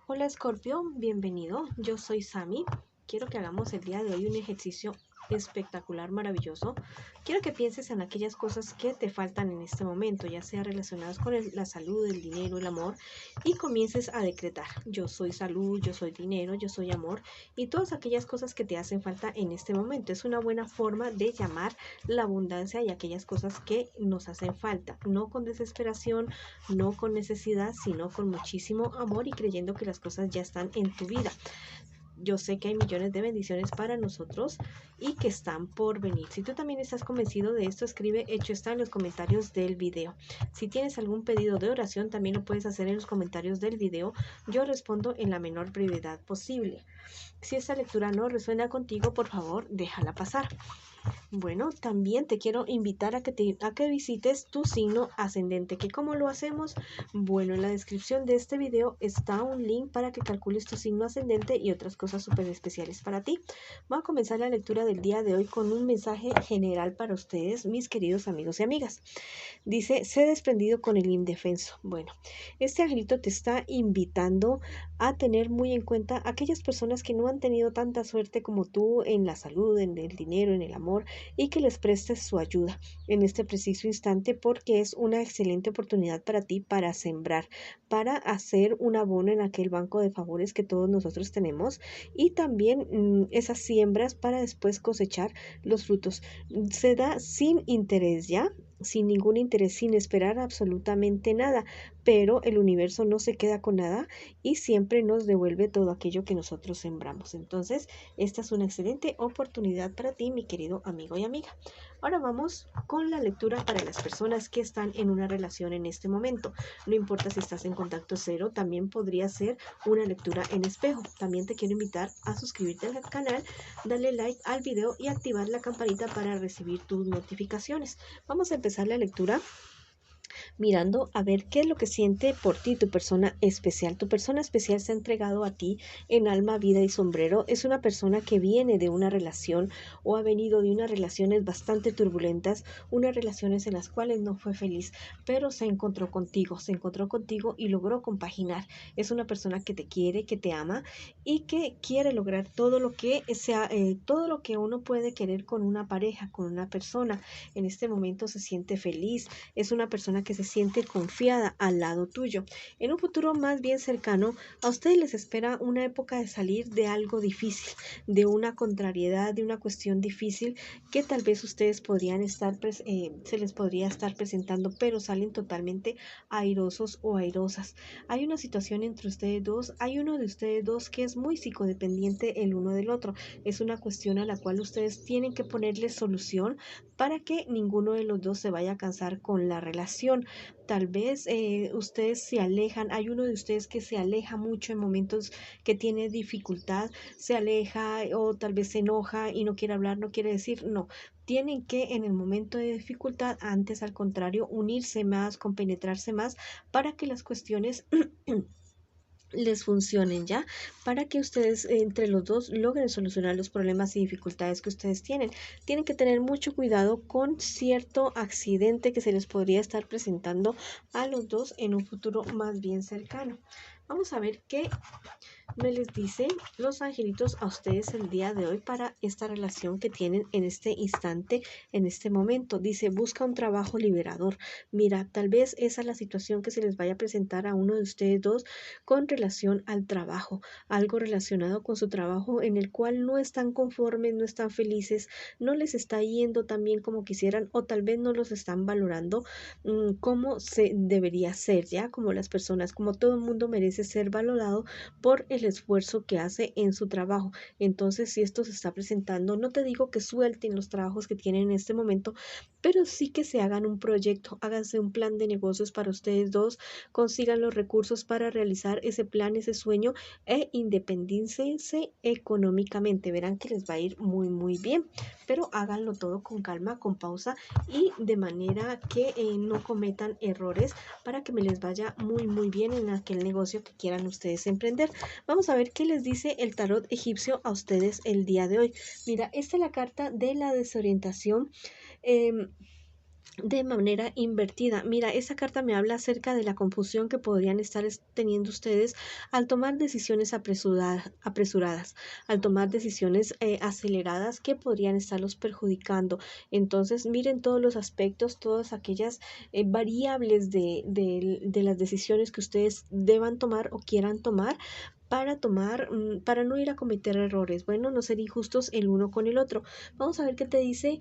Hola Escorpio, bienvenido. Yo soy Sami. Quiero que hagamos el día de hoy un ejercicio espectacular, maravilloso. Quiero que pienses en aquellas cosas que te faltan en este momento, ya sea relacionadas con la salud, el dinero, el amor, y comiences a decretar. Yo soy salud, yo soy dinero, yo soy amor, y todas aquellas cosas que te hacen falta en este momento. Es una buena forma de llamar la abundancia y aquellas cosas que nos hacen falta, no con desesperación, no con necesidad, sino con muchísimo amor y creyendo que las cosas ya están en tu vida. Yo sé que hay millones de bendiciones para nosotros y que están por venir. Si tú también estás convencido de esto, escribe hecho está en los comentarios del video. Si tienes algún pedido de oración, también lo puedes hacer en los comentarios del video. Yo respondo en la menor brevedad posible. Si esta lectura no resuena contigo, por favor, déjala pasar. Bueno, también te quiero invitar a que visites tu signo ascendente. ¿Que cómo lo hacemos? Bueno, en la descripción de este video está un link para que calcules tu signo ascendente y otras cosas súper especiales para ti. Voy a comenzar la lectura del día de hoy con un mensaje general para ustedes, mis queridos amigos y amigas. Dice, sé desprendido con el indefenso. Bueno, este angelito te está invitando a tener muy en cuenta aquellas personas que no han tenido tanta suerte como tú en la salud, en el dinero, en el amor, y que les prestes su ayuda en este preciso instante porque es una excelente oportunidad para ti para sembrar, para hacer un abono en aquel banco de favores que todos nosotros tenemos y también esas siembras para después cosechar los frutos. Se da sin interés, ¿ya? Sin ningún interés, sin esperar absolutamente nada, pero el universo no se queda con nada y siempre nos devuelve todo aquello que nosotros sembramos. Entonces, esta es una excelente oportunidad para ti, mi querido amigo y amiga. Ahora vamos con la lectura para las personas que están en una relación en este momento. No importa si estás en contacto cero, también podría ser una lectura en espejo. También te quiero invitar a suscribirte al canal, darle like al video y activar la campanita para recibir tus notificaciones. Vamos a empezar la lectura mirando a ver qué es lo que siente por ti tu persona especial. Tu persona especial se ha entregado a ti en alma, vida y sombrero. Es una persona que viene de una relación o ha venido de unas relaciones bastante turbulentas, unas relaciones en las cuales no fue feliz, pero se encontró contigo y logró compaginar. Es una persona que te quiere, que te ama y que quiere lograr todo lo que sea, todo lo que uno puede querer con una pareja, con una persona. En este momento se siente feliz, es una persona que se siente confiada al lado tuyo. En un futuro más bien cercano, a ustedes les espera una época de salir de algo difícil, de una contrariedad, de una cuestión difícil que tal vez ustedes podrían estar, se les podría estar presentando, pero salen totalmente airosos o airosas. Hay una situación entre ustedes dos, hay uno de ustedes dos que es muy psicodependiente el uno del otro. Es una cuestión a la cual ustedes tienen que ponerle solución para que ninguno de los dos se vaya a cansar con la relación. Tal vez ustedes se alejan, hay uno de ustedes que se aleja mucho en momentos que tiene dificultad, se aleja o tal vez se enoja y no quiere hablar, no quiere decir, no. Tienen que en el momento de dificultad, antes al contrario, unirse más, compenetrarse más para que las cuestiones les funcionen, ¿ya? Para que ustedes entre los dos logren solucionar los problemas y dificultades que ustedes tienen. Tienen que tener mucho cuidado con cierto accidente que se les podría estar presentando a los dos en un futuro más bien cercano. Vamos a ver qué me les dicen los angelitos a ustedes el día de hoy para esta relación que tienen en este instante, en este momento. Dice, busca un trabajo liberador. Mira, tal vez esa es la situación que se les vaya a presentar a uno de ustedes dos con relación al trabajo, algo relacionado con su trabajo en el cual no están conformes, no están felices, no les está yendo tan bien como quisieran o tal vez no los están valorando como se debería ser, ya como las personas, como todo el mundo merece ser valorado por el esfuerzo que hace en su trabajo. Entonces, si esto se está presentando, no te digo que suelten los trabajos que tienen en este momento, pero sí que se hagan un proyecto, háganse un plan de negocios para ustedes dos, consigan los recursos para realizar ese plan, ese sueño e independícense económicamente. Verán que les va a ir muy, muy bien, pero háganlo todo con calma, con pausa y de manera que no cometan errores para que me les vaya muy, muy bien en aquel negocio que quieran ustedes emprender. Vamos a ver qué les dice el tarot egipcio a ustedes el día de hoy. Mira, esta es la carta de la desorientación. de manera invertida. Mira, esa carta me habla acerca de la confusión que podrían estar teniendo ustedes al tomar decisiones apresuradas, al tomar decisiones aceleradas que podrían estarlos perjudicando. Entonces, miren todos los aspectos, todas aquellas variables de las decisiones que ustedes deban tomar o quieran tomar para no ir a cometer errores, bueno, no ser injustos el uno con el otro. Vamos a ver qué te dice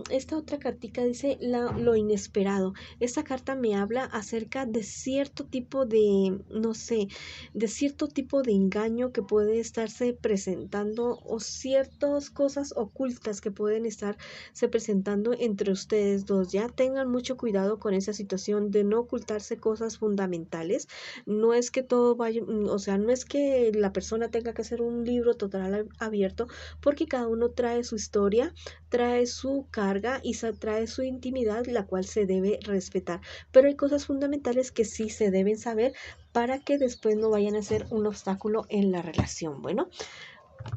esta otra cartica, dice lo inesperado. Esta carta me habla acerca de cierto tipo de, no sé, de cierto tipo de engaño que puede estarse presentando o ciertas cosas ocultas que pueden estarse presentando entre ustedes dos. Ya tengan mucho cuidado con esa situación de no ocultarse cosas fundamentales. No es que todo vaya, o sea, no es que la persona tenga que hacer un libro total abierto, porque cada uno trae su historia, trae su carga y trae su intimidad, la cual se debe respetar. Pero hay cosas fundamentales que sí se deben saber para que después no vayan a ser un obstáculo en la relación. Bueno,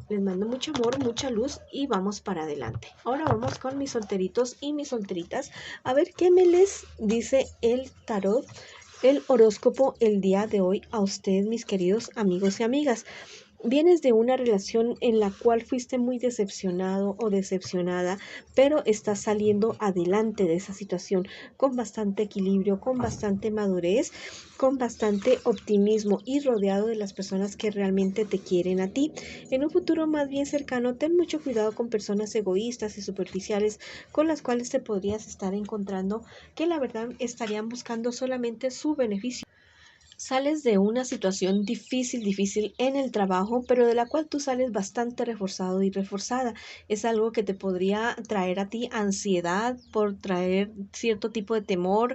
les mando mucho amor, mucha luz y vamos para adelante. Ahora vamos con mis solteritos y mis solteritas a ver qué me les dice el tarot, el horóscopo el día de hoy a ustedes, mis queridos amigos y amigas. Vienes de una relación en la cual fuiste muy decepcionado o decepcionada, pero estás saliendo adelante de esa situación con bastante equilibrio, con bastante madurez, con bastante optimismo y rodeado de las personas que realmente te quieren a ti. En un futuro más bien cercano, ten mucho cuidado con personas egoístas y superficiales con las cuales te podrías estar encontrando, que la verdad estarían buscando solamente su beneficio. Sales de una situación difícil en el trabajo, pero de la cual tú sales bastante reforzado y reforzada. Es algo que te podría traer a ti ansiedad, por traer cierto tipo de temor,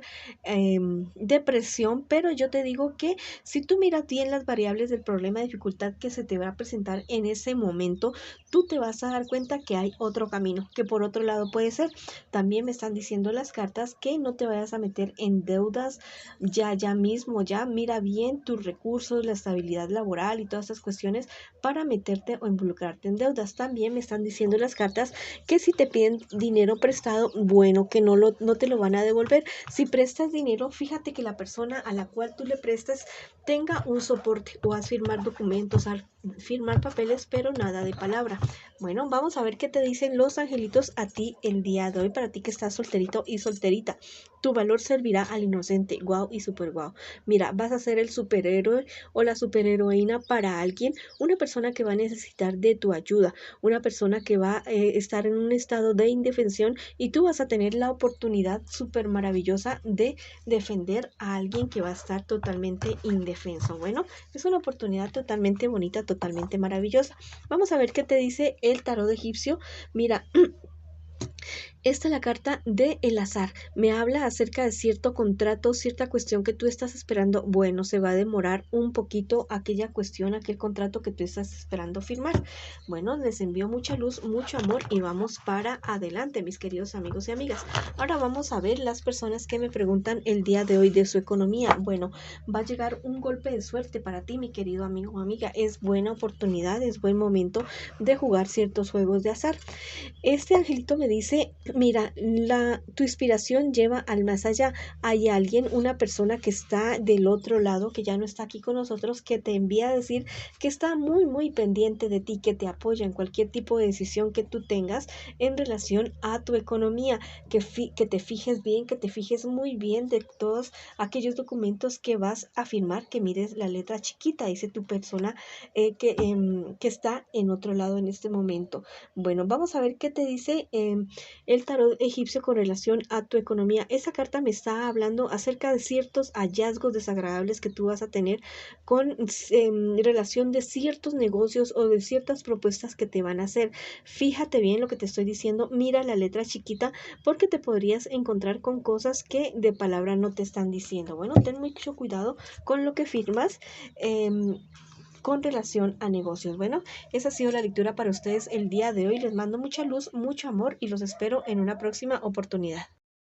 depresión, pero yo te digo que si tú miras bien las variables del problema de dificultad que se te va a presentar en ese momento, tú te vas a dar cuenta que hay otro camino, que por otro lado puede ser. También me están diciendo las cartas que no te vayas a meter en deudas ya mismo, ya mira bien tus recursos, la estabilidad laboral y todas estas cuestiones para meterte o involucrarte en deudas. También me están diciendo las cartas que si te piden dinero prestado, bueno, que no te lo van a devolver. Si prestas dinero, fíjate que la persona a la cual tú le prestas tenga un soporte o haz firmar documentos, haz firmar papeles, pero nada de palabra. Bueno, vamos a ver qué te dicen los angelitos a ti el día de hoy, para ti que estás solterito y solterita. Tu valor servirá al inocente, guau y super guau. Mira, vas a ser el superhéroe o la superheroína para alguien, una persona que va a necesitar de tu ayuda, una persona que va a estar en un estado de indefensión y tú vas a tener la oportunidad súper maravillosa de defender a alguien que va a estar totalmente indefenso. Bueno, es una oportunidad totalmente bonita, totalmente maravillosa. Vamos a ver qué te dice el tarot egipcio. Mira, esta es la carta de el azar. Me habla acerca de cierto contrato, cierta cuestión que tú estás esperando. Bueno, se va a demorar un poquito aquella cuestión, aquel contrato que tú estás esperando firmar. Bueno, les envío mucha luz, mucho amor y vamos para adelante, mis queridos amigos y amigas. Ahora vamos a ver las personas que me preguntan el día de hoy de su economía. Bueno, va a llegar un golpe de suerte para ti, mi querido amigo o amiga. Es buena oportunidad, es buen momento de jugar ciertos juegos de azar. Este angelito me dice, mira, tu inspiración lleva al más allá. Hay alguien, una persona que está del otro lado, que ya no está aquí con nosotros, que te envía a decir que está muy pendiente de ti, que te apoya en cualquier tipo de decisión que tú tengas en relación a tu economía, que te fijes bien, que te fijes muy bien de todos aquellos documentos que vas a firmar, que mires la letra chiquita, dice tu persona que está en otro lado en este momento. Bueno, vamos a ver qué te dice el tarot egipcio con relación a tu economía. Esa carta me está hablando acerca de ciertos hallazgos desagradables que tú vas a tener con relación de ciertos negocios o de ciertas propuestas que te van a hacer. Fíjate bien lo que te estoy diciendo, mira la letra chiquita porque te podrías encontrar con cosas que de palabra no te están diciendo. Bueno, ten mucho cuidado con lo que firmas. Con relación a negocios. Bueno, esa ha sido la lectura para ustedes el día de hoy. Les mando mucha luz, mucho amor y los espero en una próxima oportunidad.